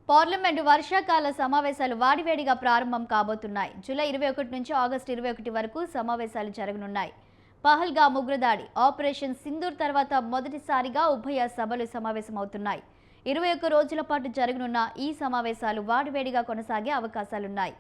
Parliament వర్షాకాల సమావేశాలు వాడివేడిగా ప్రారంభం కాబోతున్నాయి. జూలై 21 నుంచి ఆగస్టు 21 వరకు సమావేశాలు జరగనున్నాయి. పహల్గామ్ ఉగ్రదాడి, ఆపరేషన్ సింధూర్ తర్వాత మొదటిసారిగా ఉభయ సభలు సమావేశమవుతున్నాయి. 21 రోజుల పాటు జరగనున్న ఈ సమావేశాలు వాడివేడిగా కొనసాగే అవకాశాలున్నాయి.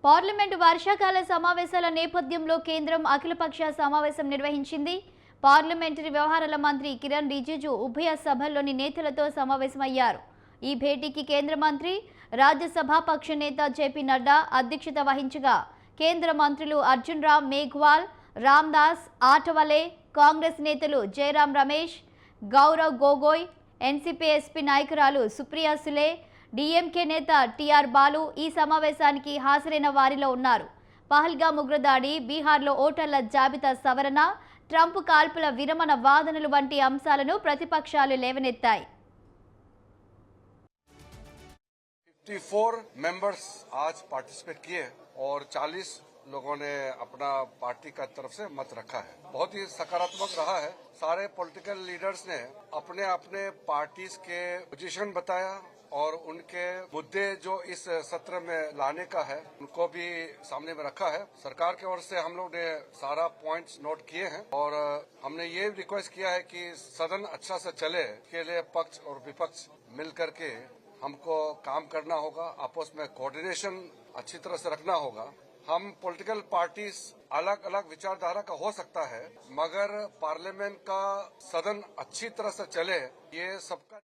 పార్లమెంటు వర్షాకాల సమావేశాల నేపథ్యంలో కేంద్రం అఖిలపక్ష సమావేశం నిర్వహించింది. పార్లమెంటరీ వ్యవహారాల మంత్రి కిరణ్ రిజిజు ఉభయ సభల్లోని నేతలతో సమావేశమయ్యారు. ఈ భేటీకి కేంద్ర మంత్రి, రాజ్యసభ పక్ష నేత జేపీ నడ్డా అధ్యక్షత వహించగా కేంద్ర మంత్రులు అర్జున్ రామ్ మేఘ్వాల్, రామ్దాస్ ఆటవలే, కాంగ్రెస్ నేతలు జయరాం రమేష్, గౌరవ్ గొగోయ్, ఎన్సీపీ ఎస్పీ నాయకురాలు సుప్రియా సులే, డీఎంకే నేత టీఆర్ బాలు ఈ సమావేశానికి హాజరైన వారిలో ఉన్నారు. పహల్గామ్ ఉగ్రదాడి, బీహార్లో ఓటర్ల జాబితా సవరణ, ట్రంప్ కాల్పుల విరమణ వాదనలు వంటి అంశాలను ప్రతిపక్షాలు లేవనెత్తాయి. 54 मेंबर्स आज पार्टिसिपेट किए और 40 लोगों ने अपना पार्टी का तरफ से मत रखा है। बहुत ही सकारात्मक रहा है। सारे पॉलिटिकल लीडर्स ने अपने अपने पार्टीज के पोजीशन बताया और उनके मुद्दे जो इस सत्र में लाने का है उनको भी सामने में रखा है। सरकार की ओर से हम लोग ने सारा पॉइंट्स नोट किए हैं और हमने ये रिक्वेस्ट किया है कि सदन अच्छा से चले के लिए पक्ष और विपक्ष मिल करके हमको काम करना होगा। आपस में कोऑर्डिनेशन अच्छी तरह से रखना होगा। हम पॉलिटिकल पार्टीज अलग अलग विचारधारा का हो सकता है, मगर पार्लियामेंट का सदन अच्छी तरह से चले ये सबका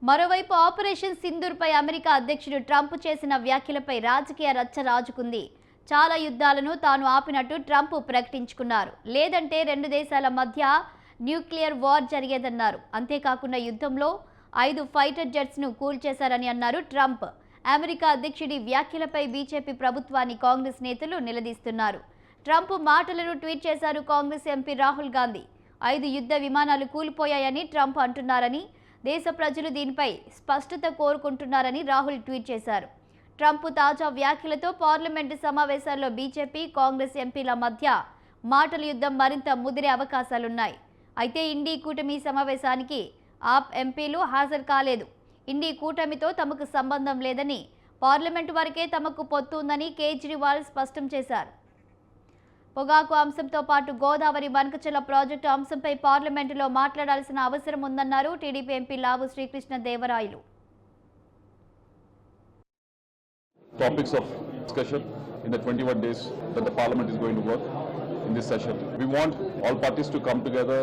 మరోవైపు ఆపరేషన్ సింధూర్పై అమెరికా అధ్యక్షుడు ట్రంప్ చేసిన వ్యాఖ్యలపై రాజకీయ రచ్చ రాజుకుంది. చాలా యుద్ధాలను తాను ఆపినట్టు ట్రంప్ ప్రకటించుకున్నారు. లేదంటే రెండు దేశాల మధ్య న్యూక్లియర్ వార్ జరిగేదన్నారు. అంతేకాకుండా యుద్ధంలో 5 ఫైటర్ జెట్స్ను కూల్చేశారని అన్నారు ట్రంప్. అమెరికా అధ్యక్షుడి వ్యాఖ్యలపై బీజేపీ ప్రభుత్వాన్ని కాంగ్రెస్ నేతలు నిలదీస్తున్నారు. ట్రంప్ మాటలను ట్వీట్ చేశారు కాంగ్రెస్ ఎంపీ రాహుల్ గాంధీ. 5 యుద్ధ విమానాలు కూలిపోయాయని ట్రంప్ అంటున్నారని, దేశ ప్రజలు దీనిపై స్పష్టత కోరుకుంటున్నారని రాహుల్ ట్వీట్ చేశారు. ట్రంప్ తాజా వ్యాఖ్యలతో పార్లమెంటు సమావేశాల్లో బీజేపీ, కాంగ్రెస్ ఎంపీల మధ్య మాటల యుద్ధం మరింత ముదిరే అవకాశాలున్నాయి. అయితే ఇండీ కూటమి సమావేశానికి ఆప్ ఎంపీలు హాజరు కాలేదు. ఇండీ కూటమితో తమకు సంబంధం లేదని, పార్లమెంటు వరకే తమకు పొత్తు ఉందని కేజ్రీవాల్ స్పష్టం చేశారు. పొగాకు అంశంతో పాటు గోదావరి వనకచల ప్రాజెక్టు అంశంపై పార్లమెంటులో మాట్లాడాల్సిన అవసరం ఉందన్నారు TDP MP Lavu Srikrishna Devarayalu. Topics of discussion in the 21 days that the parliament is going to work in this session. We want all parties to come together.